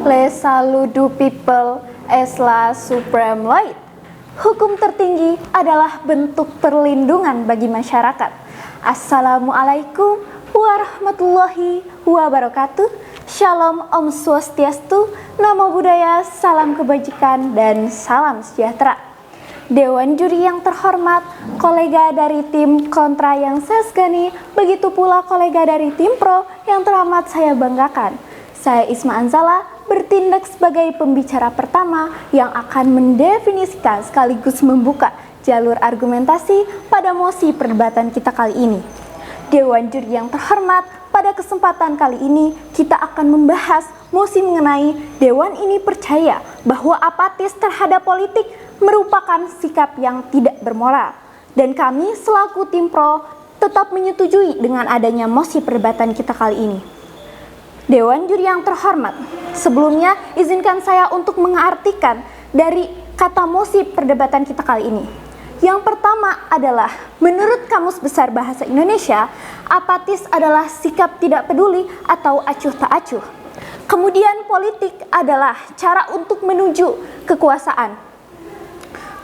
Les salut du people es la supreme right. Hukum tertinggi adalah bentuk perlindungan bagi masyarakat. Assalamualaikum warahmatullahi wabarakatuh. Shalom, Om Swastiastu, Namo Buddhaya, salam kebajikan, dan salam sejahtera. Dewan juri yang terhormat, kolega dari tim kontra yang saya segani, begitu pula kolega dari tim pro yang teramat saya banggakan. Saya Isma Anzala, bertindak sebagai pembicara pertama yang akan mendefinisikan sekaligus membuka jalur argumentasi pada mosi perdebatan kita kali ini. Dewan juri yang terhormat, pada kesempatan kali ini kita akan membahas mosi mengenai Dewan ini percaya bahwa apatis terhadap politik merupakan sikap yang tidak bermoral. Dan kami selaku tim pro tetap menyetujui dengan adanya mosi perdebatan kita kali ini. Dewan juri yang terhormat, sebelumnya izinkan saya untuk mengartikan dari kata mosi perdebatan kita kali ini. Yang pertama adalah, menurut Kamus Besar Bahasa Indonesia, apatis adalah sikap tidak peduli atau acuh tak acuh. Kemudian politik adalah cara untuk menuju kekuasaan.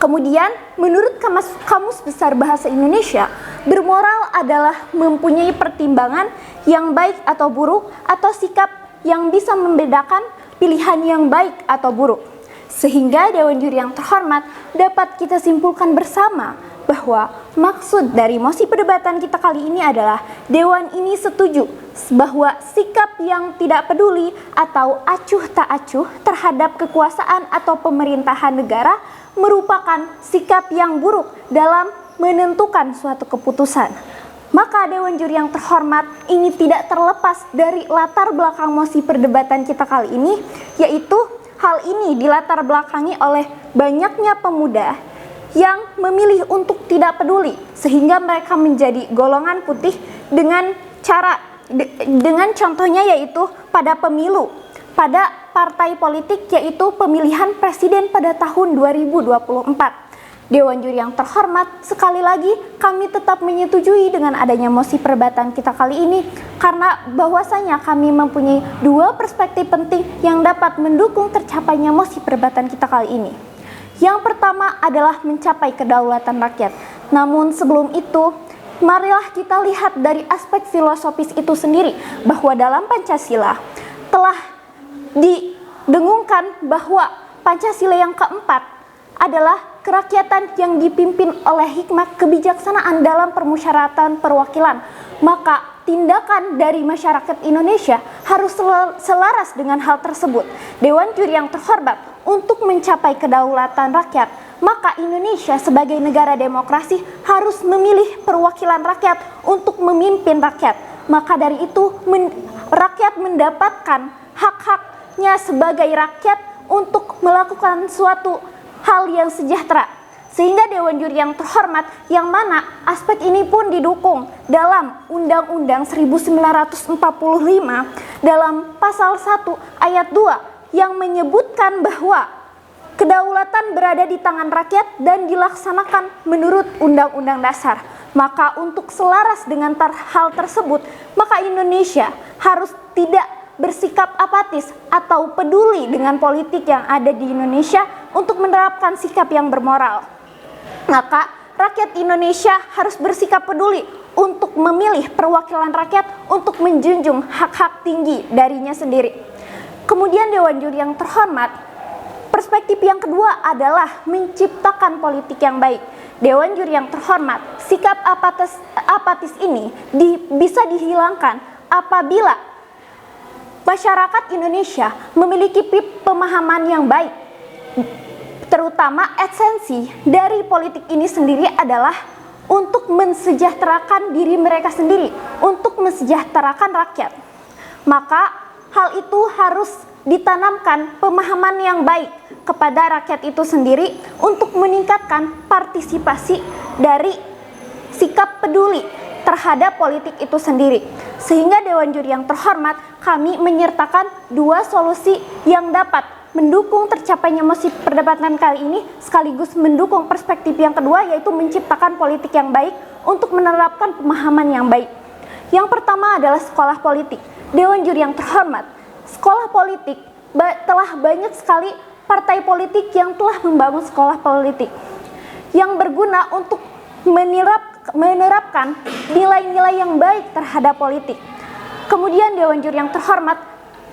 Kemudian menurut Kamus Besar Bahasa Indonesia, bermoral adalah mempunyai pertimbangan yang baik atau buruk, atau sikap yang bisa membedakan pilihan yang baik atau buruk. Sehingga Dewan juri yang terhormat dapat kita simpulkan bersama bahwa maksud dari mosi perdebatan kita kali ini adalah Dewan ini setuju bahwa sikap yang tidak peduli atau acuh tak acuh terhadap kekuasaan atau pemerintahan negara merupakan sikap yang buruk dalam menentukan suatu keputusan. Maka Dewan juri yang terhormat ini tidak terlepas dari latar belakang mosi perdebatan kita kali ini, yaitu hal ini dilatar belakangi oleh banyaknya pemuda yang memilih untuk tidak peduli, sehingga mereka menjadi golongan putih dengan contohnya yaitu pada pemilu, pada partai politik yaitu pemilihan presiden pada tahun 2024. Dewan juri yang terhormat, sekali lagi kami tetap menyetujui dengan adanya mosi perdebatan kita kali ini karena bahwasanya kami mempunyai dua perspektif penting yang dapat mendukung tercapainya mosi perdebatan kita kali ini. Yang pertama adalah mencapai kedaulatan rakyat. Namun sebelum itu, marilah kita lihat dari aspek filosofis itu sendiri, bahwa dalam Pancasila telah didengungkan bahwa Pancasila yang keempat adalah kerakyatan yang dipimpin oleh hikmat kebijaksanaan dalam permusyawaratan perwakilan. Maka tindakan dari masyarakat Indonesia harus selaras dengan hal tersebut. Dewan juri yang terhormat, untuk mencapai kedaulatan rakyat, maka Indonesia sebagai negara demokrasi harus memilih perwakilan rakyat untuk memimpin rakyat. Maka dari itu rakyat mendapatkan hak-haknya sebagai rakyat untuk melakukan suatu hal yang sejahtera. Sehingga Dewan juri yang terhormat, yang mana aspek ini pun didukung dalam Undang-Undang 1945 dalam pasal 1 ayat 2 yang menyebutkan bahwa kedaulatan berada di tangan rakyat dan dilaksanakan menurut Undang-Undang Dasar. Maka untuk selaras dengan hal tersebut, maka Indonesia harus tidak bersikap apatis atau peduli dengan politik yang ada di Indonesia untuk menerapkan sikap yang bermoral. Maka rakyat Indonesia harus bersikap peduli untuk memilih perwakilan rakyat untuk menjunjung hak-hak tinggi darinya sendiri. Kemudian Dewan juri yang terhormat, perspektif yang kedua adalah menciptakan politik yang baik. Dewan juri yang terhormat, sikap apatis ini bisa dihilangkan apabila masyarakat Indonesia memiliki pemahaman yang baik. Terutama esensi dari politik ini sendiri adalah untuk mensejahterakan diri mereka sendiri, untuk mensejahterakan rakyat. Maka hal itu harus ditanamkan pemahaman yang baik kepada rakyat itu sendiri untuk meningkatkan partisipasi dari sikap peduli terhadap politik itu sendiri. Sehingga Dewan juri yang terhormat, kami menyertakan dua solusi yang dapat mendukung tercapainya mosi perdebatan kali ini, sekaligus mendukung perspektif yang kedua, yaitu menciptakan politik yang baik untuk menerapkan pemahaman yang baik. Yang pertama adalah sekolah politik. Dewan juri yang terhormat, sekolah politik telah banyak sekali partai politik yang telah membangun sekolah politik yang berguna untuk menerapkan nilai-nilai yang baik terhadap politik. Kemudian Dewan Juri yang terhormat,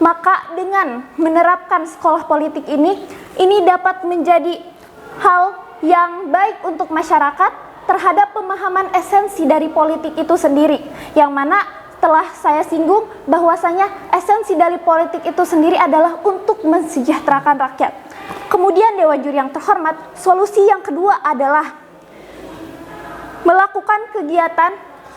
maka dengan menerapkan sekolah politik ini dapat menjadi hal yang baik untuk masyarakat terhadap pemahaman esensi dari politik itu sendiri, yang mana telah saya singgung bahwasanya esensi dari politik itu sendiri adalah untuk mensejahterakan rakyat. Kemudian Dewan Juri yang terhormat, solusi yang kedua adalah melakukan kegiatan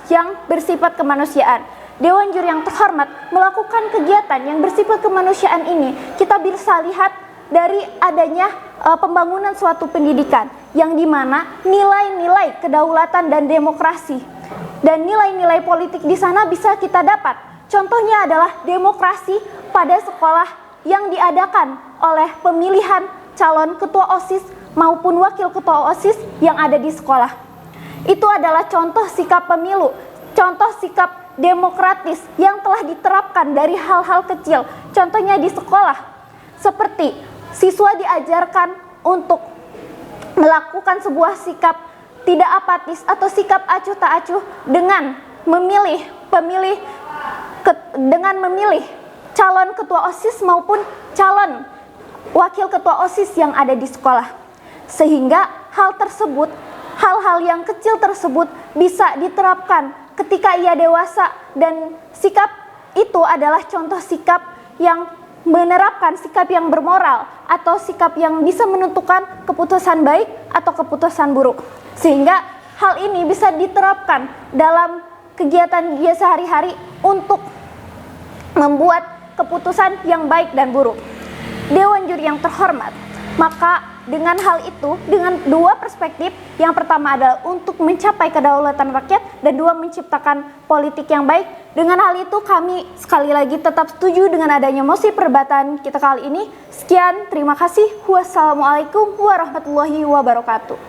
yang bersifat kemanusiaan. Dewan Juri yang terhormat melakukan kegiatan yang bersifat kemanusiaan ini kita bisa lihat dari adanya pembangunan suatu pendidikan yang dimana nilai-nilai kedaulatan dan demokrasi dan nilai-nilai politik di sana bisa kita dapat. Contohnya adalah demokrasi pada sekolah yang diadakan oleh pemilihan calon ketua OSIS maupun wakil ketua OSIS yang ada di sekolah. Itu adalah contoh sikap pemilu, contoh sikap demokratis yang telah diterapkan dari hal-hal kecil. Contohnya di sekolah, seperti siswa diajarkan untuk melakukan sebuah sikap tidak apatis atau sikap acuh tak acuh dengan memilih calon ketua OSIS maupun calon wakil ketua OSIS yang ada di sekolah. Sehingga hal-hal yang kecil tersebut bisa diterapkan ketika ia dewasa, dan sikap itu adalah contoh sikap yang menerapkan sikap yang bermoral atau sikap yang bisa menentukan keputusan baik atau keputusan buruk. Sehingga hal ini bisa diterapkan dalam kegiatan dia sehari-hari untuk membuat keputusan yang baik dan buruk. Dewan Juri yang terhormat, maka dengan hal itu, dengan dua perspektif, yang pertama adalah untuk mencapai kedaulatan rakyat, dan dua, menciptakan politik yang baik. Dengan hal itu kami sekali lagi tetap setuju dengan adanya mosi perdebatan kita kali ini. Sekian, terima kasih. Wassalamualaikum warahmatullahi wabarakatuh.